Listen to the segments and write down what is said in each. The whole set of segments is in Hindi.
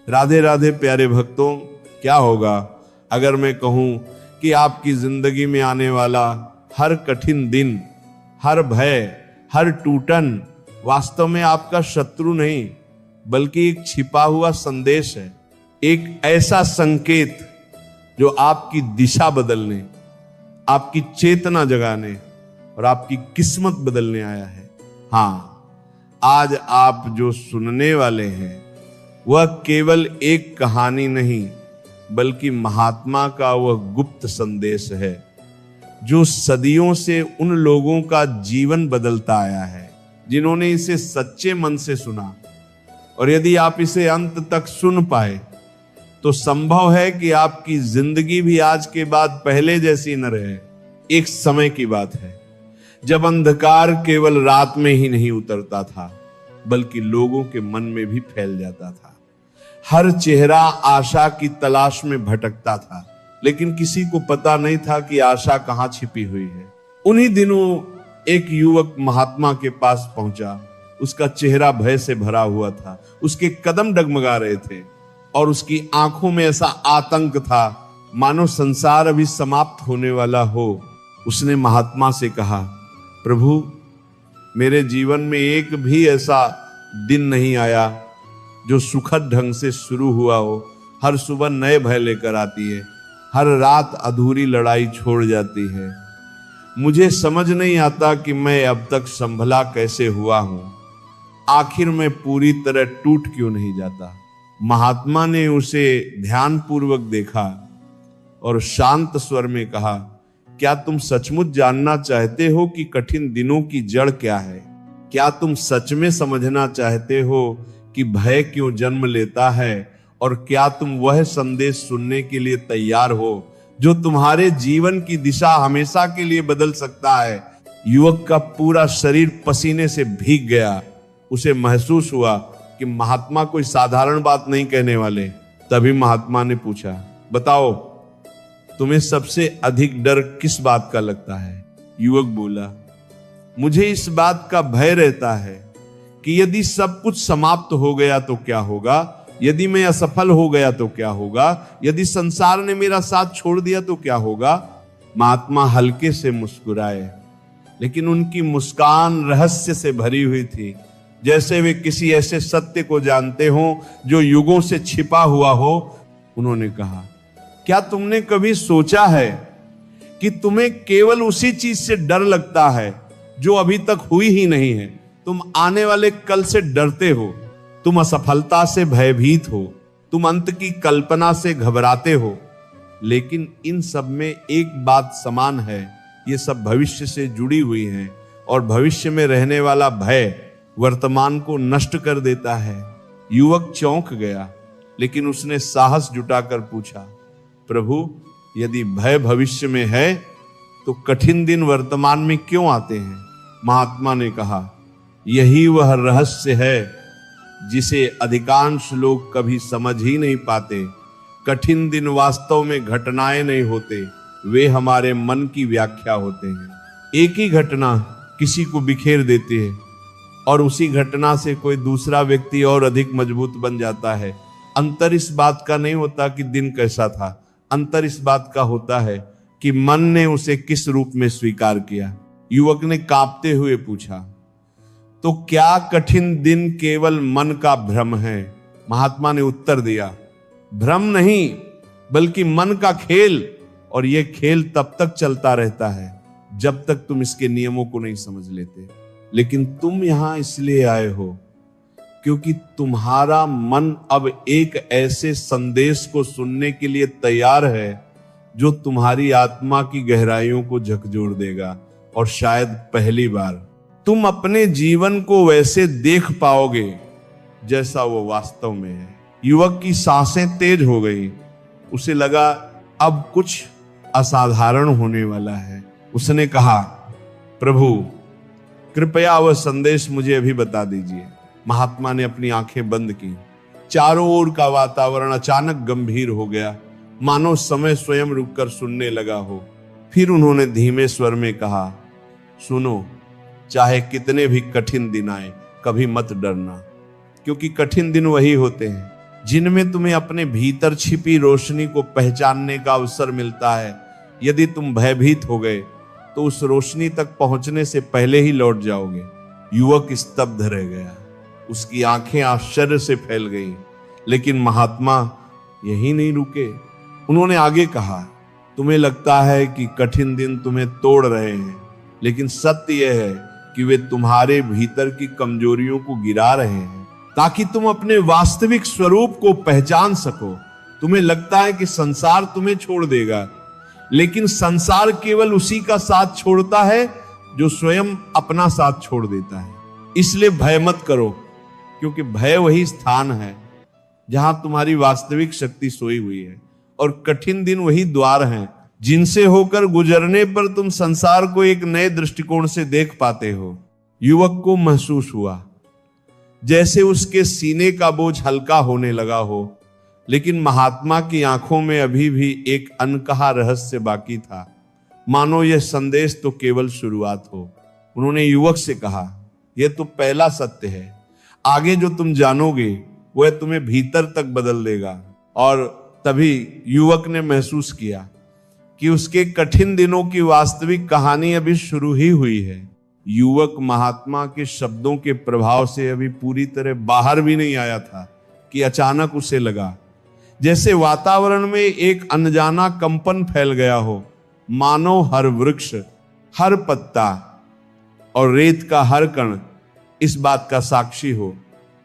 राधे राधे प्यारे भक्तों, क्या होगा अगर मैं कहूं कि आपकी जिंदगी में आने वाला हर कठिन दिन, हर भय, हर टूटन वास्तव में आपका शत्रु नहीं बल्कि एक छिपा हुआ संदेश है, एक ऐसा संकेत जो आपकी दिशा बदलने, आपकी चेतना जगाने और आपकी किस्मत बदलने आया है। हाँ, आज आप जो सुनने वाले हैं वह केवल एक कहानी नहीं बल्कि महात्मा का वह गुप्त संदेश है जो सदियों से उन लोगों का जीवन बदलता आया है जिन्होंने इसे सच्चे मन से सुना। और यदि आप इसे अंत तक सुन पाए तो संभव है कि आपकी जिंदगी भी आज के बाद पहले जैसी न रहे। एक समय की बात है जब अंधकार केवल रात में ही नहीं उतरता था बल्कि लोगों के मन में भी फैल जाता था। हर चेहरा आशा की तलाश में भटकता था, लेकिन किसी को पता नहीं था कि आशा कहां छिपी हुई है। उन्हीं दिनों एक युवक महात्मा के पास पहुंचा। उसका चेहरा भय से भरा हुआ था, उसके कदम डगमगा रहे थे और उसकी आंखों में ऐसा आतंक था मानो संसार अभी समाप्त होने वाला हो। उसने महात्मा से कहा, प्रभु, मेरे जीवन में एक भी ऐसा दिन नहीं आया जो सुखद ढंग से शुरू हुआ हो। हर सुबह नए भय लेकर आती है, हर रात अधूरी लड़ाई छोड़ जाती है। मुझे समझ नहीं आता कि मैं अब तक संभला कैसे हुआ हूं, आखिर मैं पूरी तरह टूट क्यों नहीं जाता। महात्मा ने उसे ध्यानपूर्वक देखा और शांत स्वर में कहा, क्या तुम सचमुच जानना चाहते हो कि कठिन दिनों की जड़ क्या है? क्या तुम सच में समझना चाहते हो कि भय क्यों जन्म लेता है? और क्या तुम वह संदेश सुनने के लिए तैयार हो जो तुम्हारे जीवन की दिशा हमेशा के लिए बदल सकता है? युवक का पूरा शरीर पसीने से भीग गया। उसे महसूस हुआ कि महात्मा कोई साधारण बात नहीं कहने वाले। तभी महात्मा ने पूछा, बताओ, तुम्हें सबसे अधिक डर किस बात का लगता है? युवक बोला, मुझे इस बात का भय रहता है कि यदि सब कुछ समाप्त हो गया तो क्या होगा, यदि मैं असफल हो गया तो क्या होगा, यदि संसार ने मेरा साथ छोड़ दिया तो क्या होगा। महात्मा हल्के से मुस्कुराए, लेकिन उनकी मुस्कान रहस्य से भरी हुई थी, जैसे वे किसी ऐसे सत्य को जानते हो जो युगों से छिपा हुआ हो। उन्होंने कहा, क्या तुमने कभी सोचा है कि तुम्हें केवल उसी चीज से डर लगता है जो अभी तक हुई ही नहीं है? तुम आने वाले कल से डरते हो, तुम असफलता से भयभीत हो, तुम अंत की कल्पना से घबराते हो, लेकिन इन सब में एक बात समान है, ये सब भविष्य से जुड़ी हुई हैं और भविष्य में रहने वाला भय वर्तमान को नष्ट कर देता है। युवक चौंक गया, लेकिन उसने साहस जुटाकर पूछा, प्रभु, यदि भय भविष्य में है तो कठिन दिन वर्तमान में क्यों आते हैं? महात्मा ने कहा, यही वह रहस्य है जिसे अधिकांश लोग कभी समझ ही नहीं पाते। कठिन दिन वास्तव में घटनाएं नहीं होते, वे हमारे मन की व्याख्या होते हैं। एक ही घटना किसी को बिखेर देती है और उसी घटना से कोई दूसरा व्यक्ति और अधिक मजबूत बन जाता है। अंतर इस बात का नहीं होता कि दिन कैसा था, अंतर इस बात का होता है कि मन ने उसे किस रूप में स्वीकार किया। युवक ने कांपते हुए पूछा, तो क्या कठिन दिन केवल मन का भ्रम है? महात्मा ने उत्तर दिया, भ्रम नहीं बल्कि मन का खेल, और यह खेल तब तक चलता रहता है जब तक तुम इसके नियमों को नहीं समझ लेते। लेकिन तुम यहां इसलिए आए हो क्योंकि तुम्हारा मन अब एक ऐसे संदेश को सुनने के लिए तैयार है जो तुम्हारी आत्मा की गहराइयों को झकझोर देगा, और शायद पहली बार तुम अपने जीवन को वैसे देख पाओगे जैसा वो वास्तव में है। युवक की सांसें तेज हो गई। उसे लगा अब कुछ असाधारण होने वाला है। उसने कहा, प्रभु, कृपया वह संदेश मुझे अभी बता दीजिए। महात्मा ने अपनी आंखें बंद की। चारों ओर का वातावरण अचानक गंभीर हो गया, मानो समय स्वयं रुककर सुनने लगा हो। फिर उन्होंने धीमे स्वर में कहा, सुनो, चाहे कितने भी कठिन दिन आए, कभी मत डरना, क्योंकि कठिन दिन वही होते हैं जिनमें तुम्हें अपने भीतर छिपी रोशनी को पहचानने का अवसर मिलता है। यदि तुम भयभीत हो गए तो उस रोशनी तक पहुंचने से पहले ही लौट जाओगे। युवक स्तब्ध रह गया, उसकी आंखें आश्चर्य से फैल गईं। लेकिन महात्मा यही नहीं रुके। उन्होंने आगे कहा, तुम्हें लगता है कि कठिन दिन तुम्हें तोड़ रहे हैं, लेकिन सत्य यह है कि वे तुम्हारे भीतर की कमजोरियों को गिरा रहे हैं ताकि तुम अपने वास्तविक स्वरूप को पहचान सको। तुम्हें लगता है कि संसार तुम्हें छोड़ देगा, लेकिन संसार केवल उसी का साथ छोड़ता है जो स्वयं अपना साथ छोड़ देता है। इसलिए भय मत करो, क्योंकि भय वही स्थान है जहां तुम्हारी वास्तविक शक्ति सोई हुई है, और कठिन दिन वही द्वार हैं जिनसे होकर गुजरने पर तुम संसार को एक नए दृष्टिकोण से देख पाते हो। युवक को महसूस हुआ जैसे उसके सीने का बोझ हल्का होने लगा हो, लेकिन महात्मा की आंखों में अभी भी एक अनकहा रहस्य बाकी था, मानो यह संदेश तो केवल शुरुआत हो। उन्होंने युवक से कहा, यह तो पहला सत्य है, आगे जो तुम जानोगे वह तुम्हें भीतर तक बदल देगा। और तभी युवक ने महसूस किया कि उसके कठिन दिनों की वास्तविक कहानी अभी शुरू ही हुई है। युवक महात्मा के शब्दों के प्रभाव से अभी पूरी तरह बाहर भी नहीं आया था कि अचानक उसे लगा जैसे वातावरण में एक अनजाना कंपन फैल गया हो, मानो हर वृक्ष, हर पत्ता और रेत का हर कण इस बात का साक्षी हो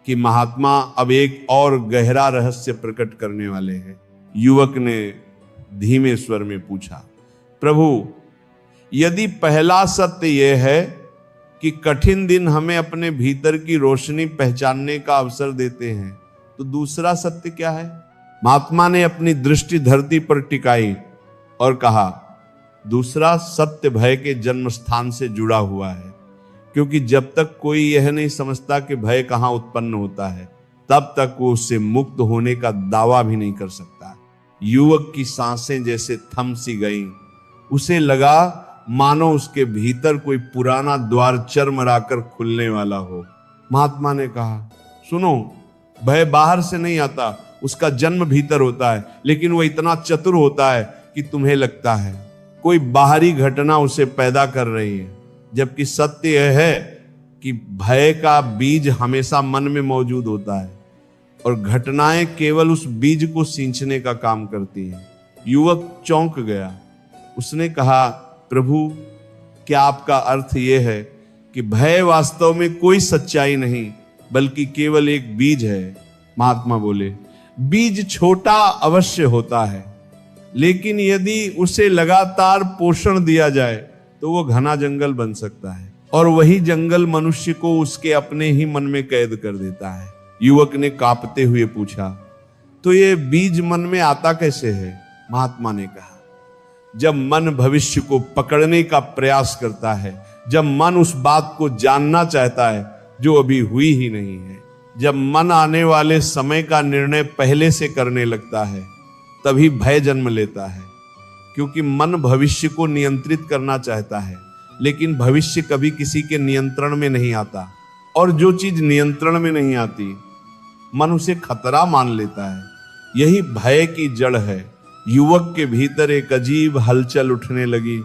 कि महात्मा अब एक और गहरा रहस्य प्रकट करने वाले हैं। युवक ने धीमे स्वर में पूछा, प्रभु, यदि पहला सत्य यह है कि कठिन दिन हमें अपने भीतर की रोशनी पहचानने का अवसर देते हैं, तो दूसरा सत्य क्या है? महात्मा ने अपनी दृष्टि धरती पर टिकाई और कहा, दूसरा सत्य भय के जन्म स्थान से जुड़ा हुआ है, क्योंकि जब तक कोई यह नहीं समझता कि भय कहां उत्पन्न होता है, तब तक वो उससे मुक्त होने का दावा भी नहीं कर सकता। युवक की सांसें जैसे थम सी गईं। उसे लगा मानो उसके भीतर कोई पुराना द्वार चरमराकर खुलने वाला हो। महात्मा ने कहा, सुनो, भय बाहर से नहीं आता, उसका जन्म भीतर होता है, लेकिन वो इतना चतुर होता है कि तुम्हें लगता है कोई बाहरी घटना उसे पैदा कर रही है, जबकि सत्य यह है कि भय का बीज हमेशा मन में मौजूद होता है और घटनाएं केवल उस बीज को सींचने का काम करती हैं। युवक चौंक गया। उसने कहा, प्रभु, क्या आपका अर्थ यह है कि भय वास्तव में कोई सच्चाई नहीं बल्कि केवल एक बीज है? महात्मा बोले, बीज छोटा अवश्य होता है, लेकिन यदि उसे लगातार पोषण दिया जाए तो वो घना जंगल बन सकता है, और वही जंगल मनुष्य को उसके अपने ही मन में कैद कर देता है। युवक ने कांपते हुए पूछा, तो ये बीज मन में आता कैसे है? महात्मा ने कहा, जब मन भविष्य को पकड़ने का प्रयास करता है, जब मन उस बात को जानना चाहता है जो अभी हुई ही नहीं है, जब मन आने वाले समय का निर्णय पहले से करने लगता है, तभी भय जन्म लेता है। क्योंकि मन भविष्य को नियंत्रित करना चाहता है, लेकिन भविष्य कभी किसी के नियंत्रण में नहीं आता, और जो चीज नियंत्रण में नहीं आती मन उसे खतरा मान लेता है। यही भय की जड़ है। युवक के भीतर एक अजीब हलचल उठने लगी,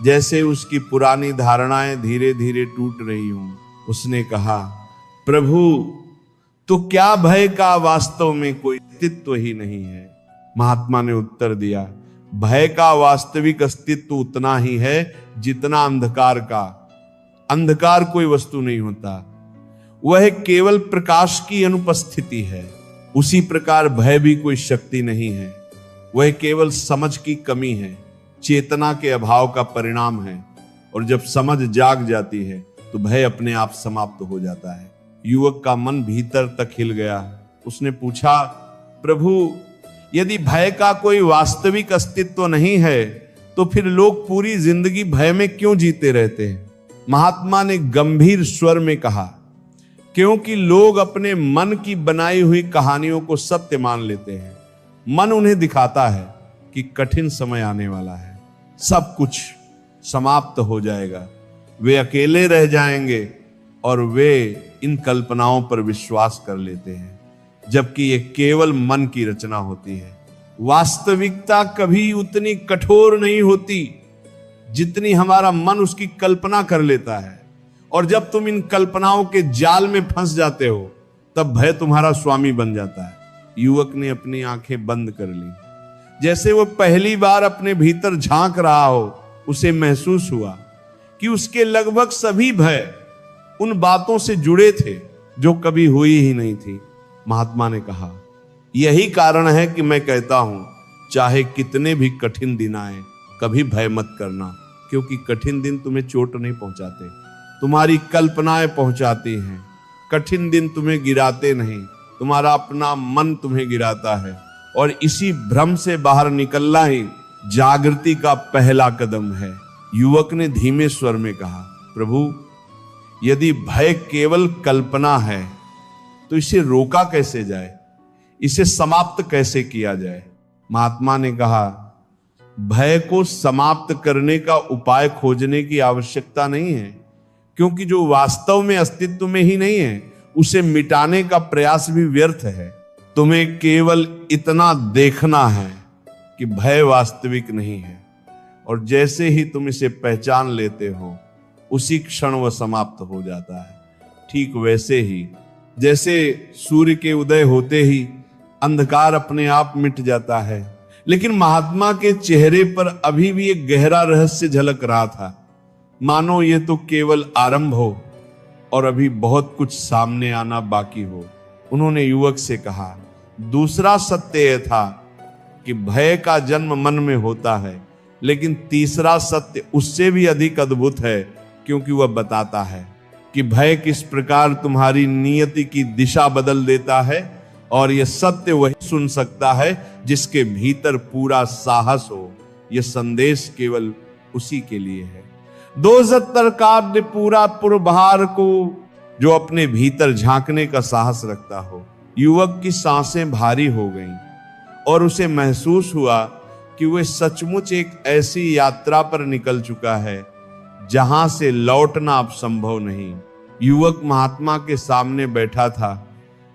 जैसे उसकी पुरानी धारणाएं धीरे धीरे टूट रही हों। उसने कहा, प्रभु, तो क्या भय का वास्तव में कोई अस्तित्व ही नहीं है? महात्मा ने उत्तर दिया, भय का वास्तविक अस्तित्व उतना ही है जितना अंधकार का। अंधकार कोई वस्तु नहीं होता, वह केवल प्रकाश की अनुपस्थिति है। उसी प्रकार भय भी कोई शक्ति नहीं है, वह केवल समझ की कमी है, चेतना के अभाव का परिणाम है। और जब समझ जाग जाती है तो भय अपने आप समाप्त हो जाता है। युवक का मन भीतर तक हिल गया। उसने पूछा, प्रभु, यदि भय का कोई वास्तविक अस्तित्व नहीं है तो फिर लोग पूरी जिंदगी भय में क्यों जीते रहते हैं? महात्मा ने गंभीर स्वर में कहा, क्योंकि लोग अपने मन की बनाई हुई कहानियों को सत्य मान लेते हैं। मन उन्हें दिखाता है कि कठिन समय आने वाला है, सब कुछ समाप्त हो जाएगा, वे अकेले रह जाएंगे, और वे इन कल्पनाओं पर विश्वास कर लेते हैं। जबकि ये केवल मन की रचना होती है। वास्तविकता कभी उतनी कठोर नहीं होती जितनी हमारा मन उसकी कल्पना कर लेता है। और जब तुम इन कल्पनाओं के जाल में फंस जाते हो तब भय तुम्हारा स्वामी बन जाता है। युवक ने अपनी आंखें बंद कर ली। जैसे वो पहली बार अपने भीतर झांक रहा हो, उसे महसूस हुआ कि उसके लगभग सभी भय उन बातों से जुड़े थे जो कभी हुई ही नहीं थी। महात्मा ने कहा, यही कारण है कि मैं कहता हूं, चाहे कितने भी कठिन दिन आए, कभी भय मत करना, क्योंकि कठिन दिन तुम्हें चोट नहीं पहुंचाते, तुम्हारी कल्पनाएं पहुंचाती हैं। कठिन दिन तुम्हें गिराते नहीं, तुम्हारा अपना मन तुम्हें गिराता है। और इसी भ्रम से बाहर निकलना ही जागृति का पहला कदम है। युवक ने धीमे स्वर में कहा, प्रभु, यदि भय केवल कल्पना है तो इसे रोका कैसे जाए, इसे समाप्त कैसे किया जाए? महात्मा ने कहा, भय को समाप्त करने का उपाय खोजने की आवश्यकता नहीं है, क्योंकि जो वास्तव में अस्तित्व में ही नहीं है उसे मिटाने का प्रयास भी व्यर्थ है। तुम्हें केवल इतना देखना है कि भय वास्तविक नहीं है, और जैसे ही तुम इसे पहचान लेते हो उसी क्षण वह समाप्त हो जाता है। ठीक वैसे ही जैसे सूर्य के उदय होते ही अंधकार अपने आप मिट जाता है, लेकिन महात्मा के चेहरे पर अभी भी एक गहरा रहस्य झलक रहा था, मानो ये तो केवल आरंभ हो और अभी बहुत कुछ सामने आना बाकी हो। उन्होंने युवक से कहा, दूसरा सत्य यह था कि भय का जन्म मन में होता है, लेकिन तीसरा सत्य उससे भी अधिक अद्भुत है, क्योंकि वह बताता है कि भय किस प्रकार तुम्हारी नियति की दिशा बदल देता है। और यह सत्य वही सुन सकता है जिसके भीतर पूरा साहस हो। यह संदेश केवल उसी के लिए है। 72 काव्य पूरा पुरभार को जो अपने भीतर झांकने का साहस रखता हो। युवक की सांसें भारी हो गईं और उसे महसूस हुआ कि वह सचमुच एक ऐसी यात्रा पर निकल चुका है जहां से लौटना अब संभव नहीं। युवक महात्मा के सामने बैठा था,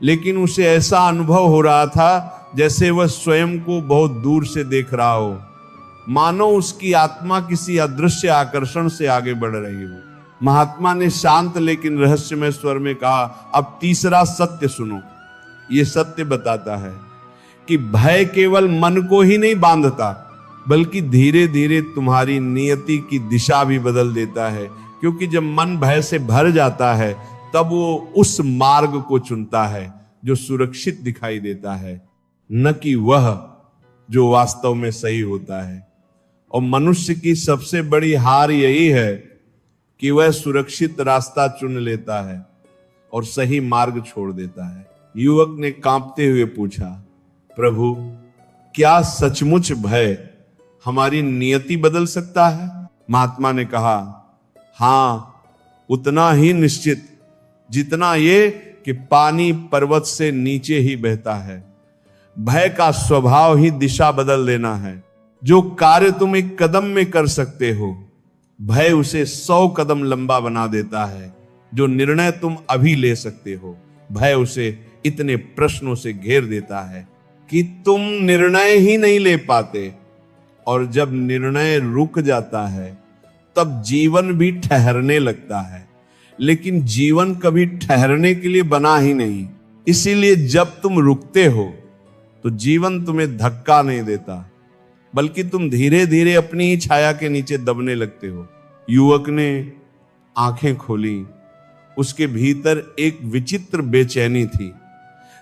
लेकिन उसे ऐसा अनुभव हो रहा था जैसे वह स्वयं को बहुत दूर से देख रहा हो, मानो उसकी आत्मा किसी अदृश्य आकर्षण से आगे बढ़ रही हो। महात्मा ने शांत लेकिन रहस्यमय स्वर में कहा, अब तीसरा सत्य सुनो। यह सत्य बताता है कि भय केवल मन को ही नहीं बांधता, बल्कि धीरे धीरे तुम्हारी नियति की दिशा भी बदल देता है। क्योंकि जब मन भय से भर जाता है तब वो उस मार्ग को चुनता है जो सुरक्षित दिखाई देता है, न कि वह जो वास्तव में सही होता है। और मनुष्य की सबसे बड़ी हार यही है कि वह सुरक्षित रास्ता चुन लेता है और सही मार्ग छोड़ देता है। युवक ने कांपते हुए पूछा, प्रभु, क्या सचमुच भय हमारी नियति बदल सकता है? महात्मा ने कहा, हां, उतना ही निश्चित जितना ये कि पानी पर्वत से नीचे ही बहता है। भय का स्वभाव ही दिशा बदल देना है। जो कार्य तुम एक कदम में कर सकते हो, भय उसे 100 कदम लंबा बना देता है। जो निर्णय तुम अभी ले सकते हो, भय उसे इतने प्रश्नों से घेर देता है कि तुम निर्णय ही नहीं ले पाते। और जब निर्णय रुक जाता है तब जीवन भी ठहरने लगता है, लेकिन जीवन कभी ठहरने के लिए बना ही नहीं। इसीलिए जब तुम रुकते हो तो जीवन तुम्हें धक्का नहीं देता, बल्कि तुम धीरे धीरे अपनी ही छाया के नीचे दबने लगते हो। युवक ने आंखें खोली। उसके भीतर एक विचित्र बेचैनी थी,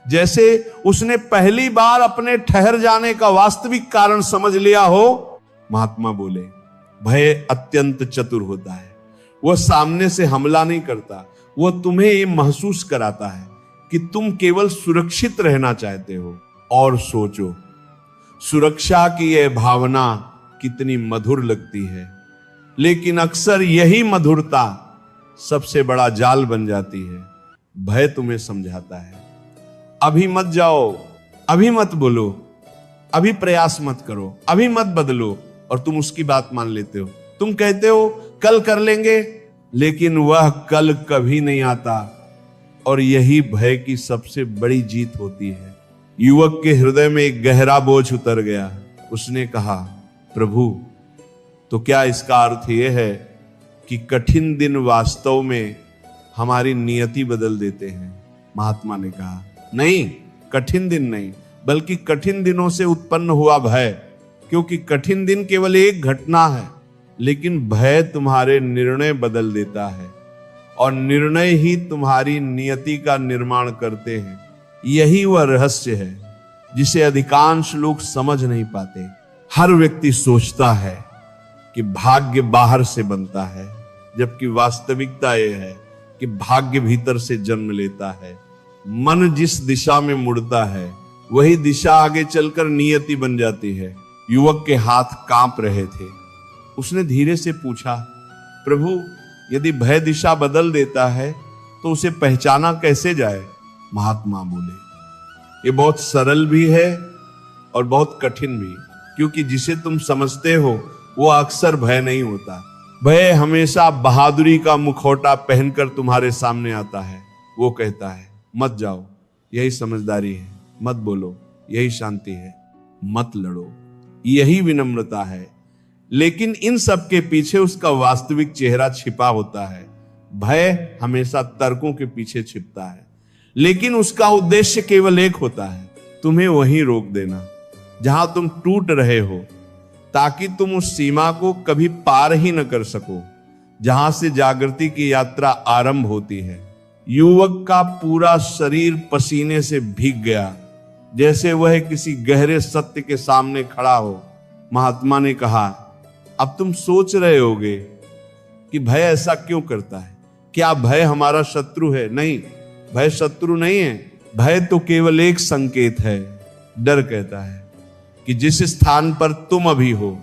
जैसे उसने पहली बार अपने ठहर जाने का वास्तविक कारण समझ लिया हो। महात्मा बोले, भय अत्यंत चतुर होता है। वह सामने से हमला नहीं करता, वह तुम्हें यह महसूस कराता है कि तुम केवल सुरक्षित रहना चाहते हो। और सोचो, सुरक्षा की यह भावना कितनी मधुर लगती है, लेकिन अक्सर यही मधुरता सबसे बड़ा जाल बन जाती है। भय तुम्हें समझाता है, अभी मत जाओ, अभी मत बोलो, अभी प्रयास मत करो, अभी मत बदलो, और तुम उसकी बात मान लेते हो। तुम कहते हो कल कर लेंगे, लेकिन वह कल कभी नहीं आता और यही भय की सबसे बड़ी जीत होती है। युवक के हृदय में एक गहरा बोझ उतर गया। उसने कहा, प्रभु, तो क्या इसका अर्थ यह है कि कठिन दिन वास्तव में हमारी नियति बदल देते हैं? महात्मा ने कहा, नहीं, कठिन दिन नहीं, बल्कि कठिन दिनों से उत्पन्न हुआ भय। क्योंकि कठिन दिन केवल एक घटना है, लेकिन भय तुम्हारे निर्णय बदल देता है और निर्णय ही तुम्हारी नियति का निर्माण करते हैं। यही वह रहस्य है जिसे अधिकांश लोग समझ नहीं पाते। हर व्यक्ति सोचता है कि भाग्य बाहर से बनता है, जबकि वास्तविकता यह है कि भाग्य भीतर से जन्म लेता है। मन जिस दिशा में मुड़ता है वही दिशा आगे चलकर नियति बन जाती है। युवक के हाथ कांप रहे थे। उसने धीरे से पूछा, प्रभु, यदि भय दिशा बदल देता है तो उसे पहचाना कैसे जाए? महात्मा बोले, ये बहुत सरल भी है और बहुत कठिन भी, क्योंकि जिसे तुम समझते हो वो अक्सर भय नहीं होता। भय हमेशा बहादुरी का मुखौटा पहनकर तुम्हारे सामने आता है। वो कहता है, मत जाओ, यही समझदारी है, मत बोलो, यही शांति है, मत लड़ो, यही विनम्रता है। लेकिन इन सब के पीछे उसका वास्तविक चेहरा छिपा होता है। भय हमेशा तर्कों के पीछे छिपता है, लेकिन उसका उद्देश्य केवल एक होता है, तुम्हें वहीं रोक देना जहां तुम टूट रहे हो, ताकि तुम उस सीमा को कभी पार ही न कर सको जहां से जागृति की यात्रा आरंभ होती है। युवक का पूरा शरीर पसीने से भीग गया, जैसे वह किसी गहरे सत्य के सामने खड़ा हो। महात्मा ने कहा, अब तुम सोच रहे होगे कि भय ऐसा क्यों करता है। क्या भय हमारा शत्रु है? नहीं, भय शत्रु नहीं है। भय तो केवल एक संकेत है। डर कहता है कि जिस स्थान पर तुम अभी हो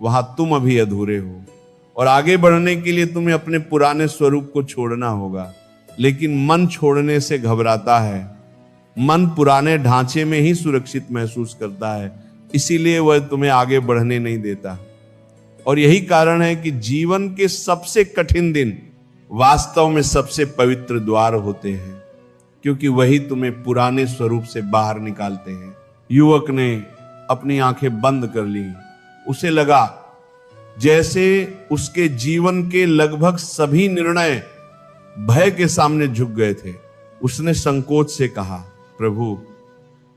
वहां तुम अभी अधूरे हो और आगे बढ़ने के लिए तुम्हें अपने पुराने स्वरूप को छोड़ना होगा। लेकिन मन छोड़ने से घबराता है। मन पुराने ढांचे में ही सुरक्षित महसूस करता है, इसीलिए वह तुम्हें आगे बढ़ने नहीं देता। और यही कारण है कि जीवन के सबसे कठिन दिन वास्तव में सबसे पवित्र द्वार होते हैं, क्योंकि वही तुम्हें पुराने स्वरूप से बाहर निकालते हैं। युवक ने अपनी आंखें बंद कर ली। उसे लगा जैसे उसके जीवन के लगभग सभी निर्णय भय के सामने झुक गए थे। उसने संकोच से कहा, प्रभु,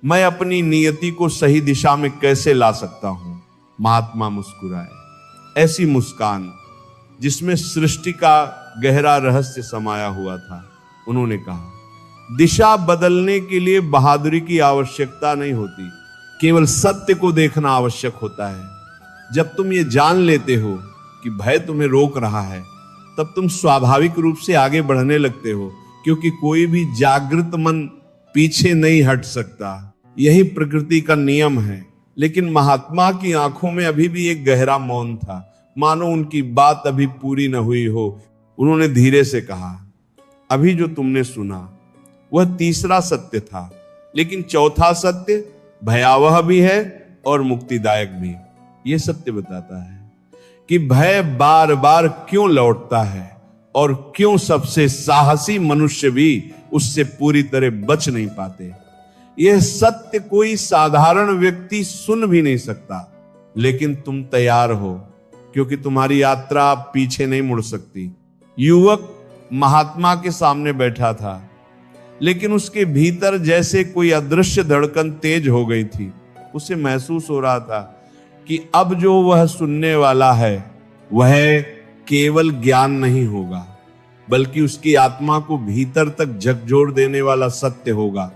मैं अपनी नियति को सही दिशा में कैसे ला सकता हूं? महात्मा मुस्कुराए, ऐसी मुस्कान जिसमें सृष्टि का गहरा रहस्य समाया हुआ था। उन्होंने कहा, दिशा बदलने के लिए बहादुरी की आवश्यकता नहीं होती, केवल सत्य को देखना आवश्यक होता है। जब तुम ये जान लेते हो कि भय तुम्हें रोक रहा है, तब तुम स्वाभाविक रूप से आगे बढ़ने लगते हो, क्योंकि कोई भी जागृत मन पीछे नहीं हट सकता। यही प्रकृति का नियम है। लेकिन महात्मा की आंखों में अभी भी एक गहरा मौन था, मानो उनकी बात अभी पूरी न हुई हो। उन्होंने धीरे से कहा, अभी जो तुमने सुना वह तीसरा सत्य था, लेकिन चौथा सत्य भयावह भी है और मुक्तिदायक भी। यह सत्य बताता है कि भय बार बार क्यों लौटता है और क्यों सबसे साहसी मनुष्य भी उससे पूरी तरह बच नहीं पाते। यह सत्य कोई साधारण व्यक्ति सुन भी नहीं सकता, लेकिन तुम तैयार हो, क्योंकि तुम्हारी यात्रा पीछे नहीं मुड़ सकती। युवक महात्मा के सामने बैठा था, लेकिन उसके भीतर जैसे कोई अदृश्य धड़कन तेज हो गई थी। उसे महसूस हो रहा था कि अब जो वह सुनने वाला है वह केवल ज्ञान नहीं होगा, बल्कि उसकी आत्मा को भीतर तक झकझोर देने वाला सत्य होगा।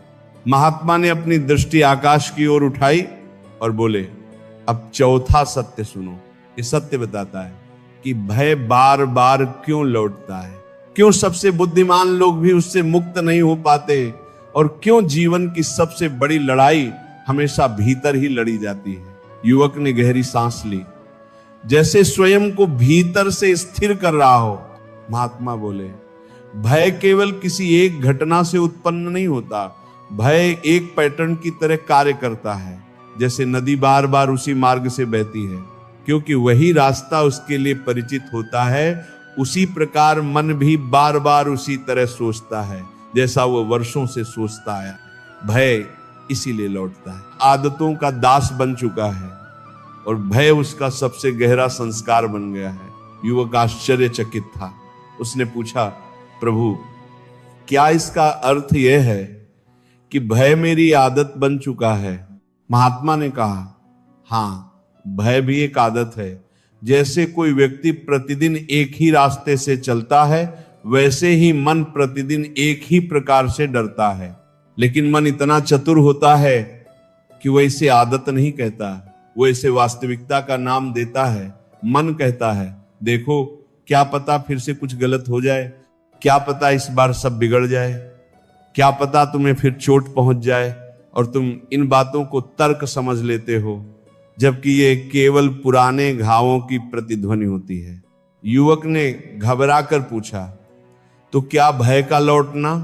महात्मा ने अपनी दृष्टि आकाश की ओर उठाई और बोले, अब चौथा सत्य सुनो। ये सत्य बताता है कि भय बार बार क्यों लौटता है, क्यों सबसे बुद्धिमान लोग भी उससे मुक्त नहीं हो पाते, और क्यों जीवन की सबसे बड़ी लड़ाई हमेशा भीतर ही लड़ी जाती है। युवक ने गहरी सांस ली, जैसे स्वयं को भीतर से स्थिर कर रहा हो। महात्मा बोले, भय केवल किसी एक घटना से उत्पन्न नहीं होता। भय एक पैटर्न की तरह कार्य करता है, जैसे नदी बार बार उसी मार्ग से बहती है, क्योंकि वही रास्ता उसके लिए परिचित होता है। उसी प्रकार मन भी बार बार उसी तरह सोचता है, जैसा वो वर्षों से सोचता आया। भय इसीलिए लौटता है, आदतों का दास बन चुका है और भय उसका सबसे गहरा संस्कार बन गया है। युवक आश्चर्यचकित था। उसने पूछा, प्रभु क्या इसका अर्थ यह है कि भय मेरी आदत बन चुका है? महात्मा ने कहा, हाँ, भय भी एक आदत है। जैसे कोई व्यक्ति प्रतिदिन एक ही रास्ते से चलता है, वैसे ही मन प्रतिदिन एक ही प्रकार से डरता है। लेकिन मन इतना चतुर होता है कि वह इसे आदत नहीं कहता, वो इसे वास्तविकता का नाम देता है। मन कहता है, देखो क्या पता फिर से कुछ गलत हो जाए, क्या पता इस बार सब बिगड़ जाए, क्या पता तुम्हें फिर चोट पहुंच जाए, और तुम इन बातों को तर्क समझ लेते हो, जबकि ये केवल पुराने घावों की प्रतिध्वनि होती है। युवक ने घबरा कर पूछा, तो क्या भय का लौटना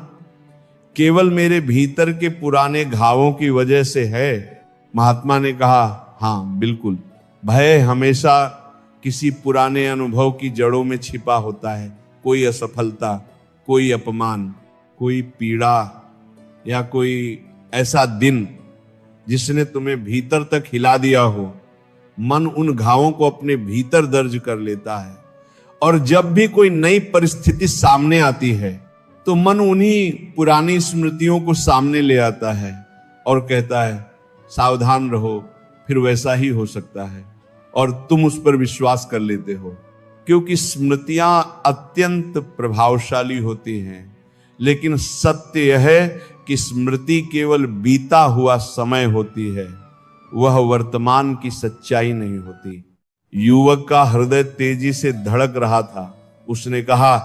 केवल मेरे भीतर के पुराने घावों की वजह से है? महात्मा ने कहा, हाँ बिल्कुल। भय हमेशा किसी पुराने अनुभव की जड़ों में छिपा होता है। कोई असफलता, कोई अपमान, कोई पीड़ा या कोई ऐसा दिन जिसने तुम्हें भीतर तक हिला दिया हो। मन उन घावों को अपने भीतर दर्ज कर लेता है, और जब भी कोई नई परिस्थिति सामने आती है तो मन उन्हीं पुरानी स्मृतियों को सामने ले आता है और कहता है, सावधान रहो, फिर वैसा ही हो सकता है। और तुम उस पर विश्वास कर लेते हो, क्योंकि स्मृतियां अत्यंत प्रभावशाली होती हैं। लेकिन सत्य यह है कि स्मृति केवल बीता हुआ समय होती है, वह वर्तमान की सच्चाई नहीं होती। युवक का हृदय तेजी से धड़क रहा था। उसने कहा,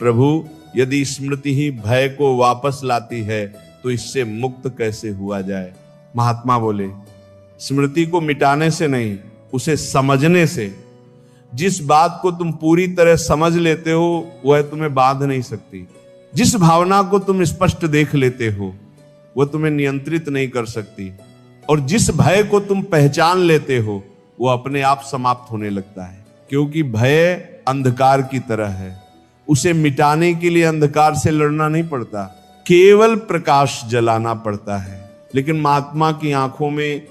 प्रभु यदि स्मृति ही भय को वापस लाती है तो इससे मुक्त कैसे हुआ जाए? महात्मा बोले, स्मृति को मिटाने से नहीं, उसे समझने से। जिस बात को तुम पूरी तरह समझ लेते हो वह तुम्हें बांध नहीं सकती। जिस भावना को तुम स्पष्ट देख लेते हो वह तुम्हें नियंत्रित नहीं कर सकती। और जिस भय को तुम पहचान लेते हो वो अपने आप समाप्त होने लगता है। क्योंकि भय अंधकार की तरह है, उसे मिटाने के लिए अंधकार से लड़ना नहीं पड़ता, केवल प्रकाश जलाना पड़ता है। लेकिन महात्मा की आंखों में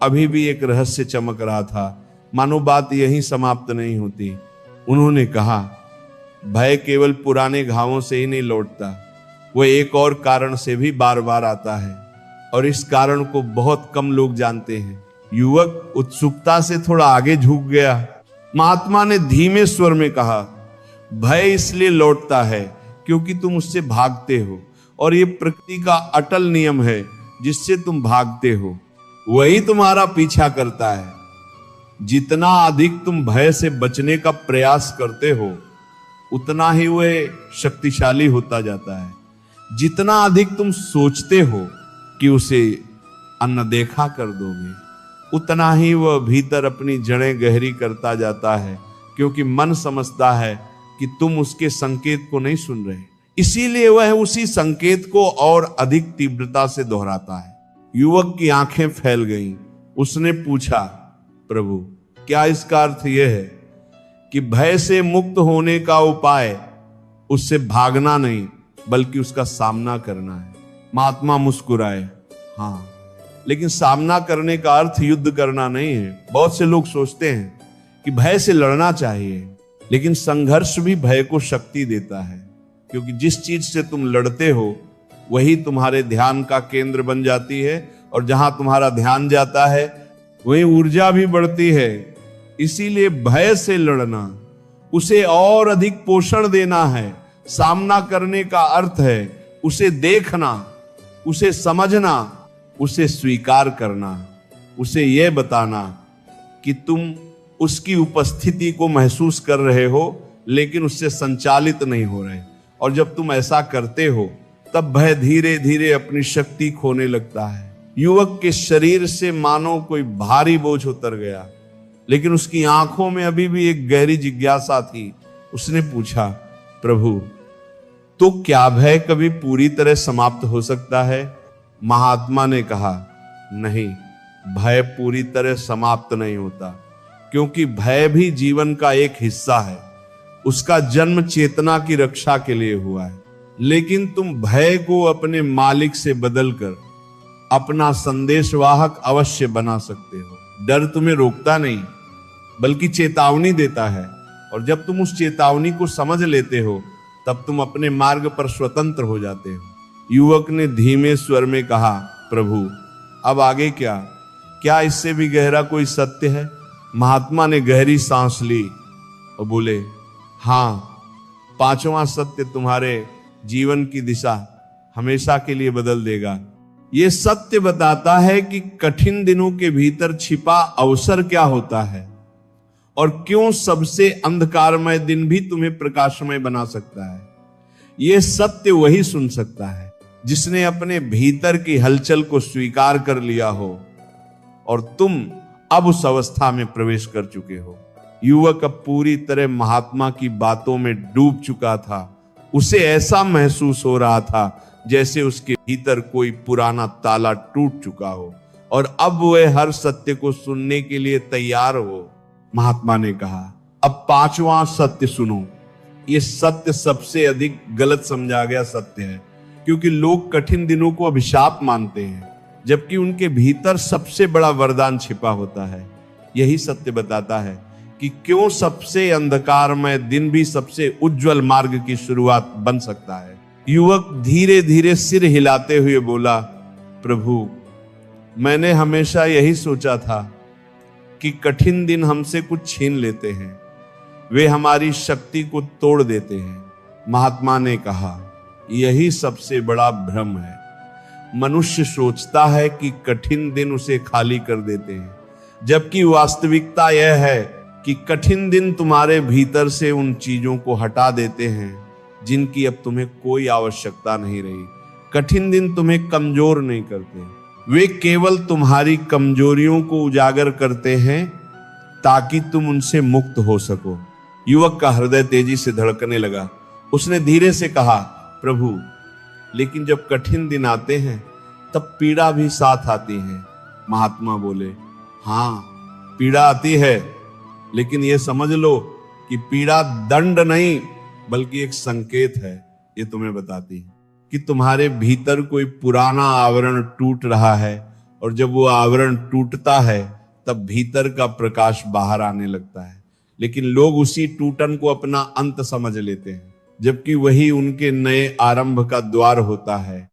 अभी भी एक रहस्य चमक रहा था, मानो बात यहीं समाप्त नहीं होती। उन्होंने कहा, भय केवल पुराने घावों से ही नहीं लौटता, वह एक और कारण से भी बार बार आता है, और इस कारण को बहुत कम लोग जानते हैं। युवक उत्सुकता से थोड़ा आगे झुक गया। महात्मा ने धीमे स्वर में कहा, भय इसलिए लौटता है क्योंकि तुम उससे भागते हो, और ये प्रकृति का अटल नियम है जिससे तुम भागते हो, वही तुम्हारा पीछा करता है। जितना अधिक तुम भय से बचने का प्रयास करते हो उतना ही वह शक्तिशाली होता जाता है। जितना अधिक तुम सोचते हो कि उसे अनदेखा कर दोगे, उतना ही वह भीतर अपनी जड़ें गहरी करता जाता है, क्योंकि मन समझता है कि तुम उसके संकेत को नहीं सुन रहे, इसीलिए वह उसी संकेत को और अधिक तीव्रता से दोहराता है। युवक की आंखें फैल गईं। उसने पूछा, प्रभु क्या इसका अर्थ यह है कि भय से मुक्त होने का उपाय उससे भागना नहीं बल्कि उसका सामना करना है? महात्मा मुस्कुराए, हाँ, लेकिन सामना करने का अर्थ युद्ध करना नहीं है। बहुत से लोग सोचते हैं कि भय से लड़ना चाहिए, लेकिन संघर्ष भी भय को शक्ति देता है, क्योंकि जिस चीज से तुम लड़ते हो वही तुम्हारे ध्यान का केंद्र बन जाती है, और जहां तुम्हारा ध्यान जाता है वही ऊर्जा भी बढ़ती है। इसीलिए भय से लड़ना, उसे और अधिक पोषण देना है। सामना करने का अर्थ है उसे देखना, उसे समझना, उसे स्वीकार करना, उसे यह बताना कि तुम उसकी उपस्थिति को महसूस कर रहे हो लेकिन उससे संचालित नहीं हो रहे। और जब तुम ऐसा करते हो तब भय धीरे धीरे अपनी शक्ति खोने लगता है। युवक के शरीर से मानो कोई भारी बोझ उतर गया, लेकिन उसकी आंखों में अभी भी एक गहरी जिज्ञासा थी। उसने पूछा, प्रभु तो क्या भय कभी पूरी तरह समाप्त हो सकता है? महात्मा ने कहा, नहीं, भय पूरी तरह समाप्त नहीं होता, क्योंकि भय भी जीवन का एक हिस्सा है। उसका जन्म चेतना की रक्षा के लिए हुआ है। लेकिन तुम भय को अपने मालिक से बदलकर अपना संदेशवाहक अवश्य बना सकते हो। डर तुम्हें रोकता नहीं बल्कि चेतावनी देता है, और जब तुम उस चेतावनी को समझ लेते हो तब तुम अपने मार्ग पर स्वतंत्र हो जाते हो। युवक ने धीमे स्वर में कहा, प्रभु अब आगे क्या? क्या इससे भी गहरा कोई सत्य है? महात्मा ने गहरी सांस ली और बोले, हाँ, पांचवा सत्य तुम्हारे जीवन की दिशा हमेशा के लिए बदल देगा। यह सत्य बताता है कि कठिन दिनों के भीतर छिपा अवसर क्या होता है और क्यों सबसे अंधकारमय दिन भी तुम्हें प्रकाशमय बना सकता है। यह सत्य वही सुन सकता है जिसने अपने भीतर की हलचल को स्वीकार कर लिया हो, और तुम अब उस अवस्था में प्रवेश कर चुके हो। युवक अब पूरी तरह महात्मा की बातों में डूब चुका था। उसे ऐसा महसूस हो रहा था जैसे उसके भीतर कोई पुराना ताला टूट चुका हो और अब वह हर सत्य को सुनने के लिए तैयार हो। महात्मा ने कहा, अब पांचवा सत्य सुनो। यह सत्य सबसे अधिक गलत समझा गया सत्य है, क्योंकि लोग कठिन दिनों को अभिशाप मानते हैं, जबकि उनके भीतर सबसे बड़ा वरदान छिपा होता है। यही सत्य बताता है कि क्यों सबसे अंधकारमय दिन भी सबसे उज्जवल मार्ग की शुरुआत बन सकता है। युवक धीरे धीरे सिर हिलाते हुए बोला, प्रभु मैंने हमेशा यही सोचा था कि कठिन दिन हमसे कुछ छीन लेते हैं, वे हमारी शक्ति को तोड़ देते हैं। महात्मा ने कहा, यही सबसे बड़ा भ्रम है। मनुष्य सोचता है कि कठिन दिन उसे खाली कर देते हैं, जबकि वास्तविकता यह है कि कठिन दिन तुम्हारे भीतर से उन चीजों को हटा देते हैं जिनकी अब तुम्हें कोई आवश्यकता नहीं रही। कठिन दिन तुम्हें कमजोर नहीं करते, वे केवल तुम्हारी कमजोरियों को उजागर करते हैं ताकि तुम उनसे मुक्त हो सको। युवक का हृदय तेजी से धड़कने लगा। उसने धीरे से कहा, प्रभु लेकिन जब कठिन दिन आते हैं तब पीड़ा भी साथ आती है। महात्मा बोले, हाँ पीड़ा आती है, लेकिन यह समझ लो कि पीड़ा दंड नहीं बल्कि एक संकेत है। ये तुम्हें बताती है कि तुम्हारे भीतर कोई पुराना आवरण टूट रहा है, और जब वो आवरण टूटता है तब भीतर का प्रकाश बाहर आने लगता है। लेकिन लोग उसी टूटन को अपना अंत समझ लेते हैं, जबकि वही उनके नए आरंभ का द्वार होता है।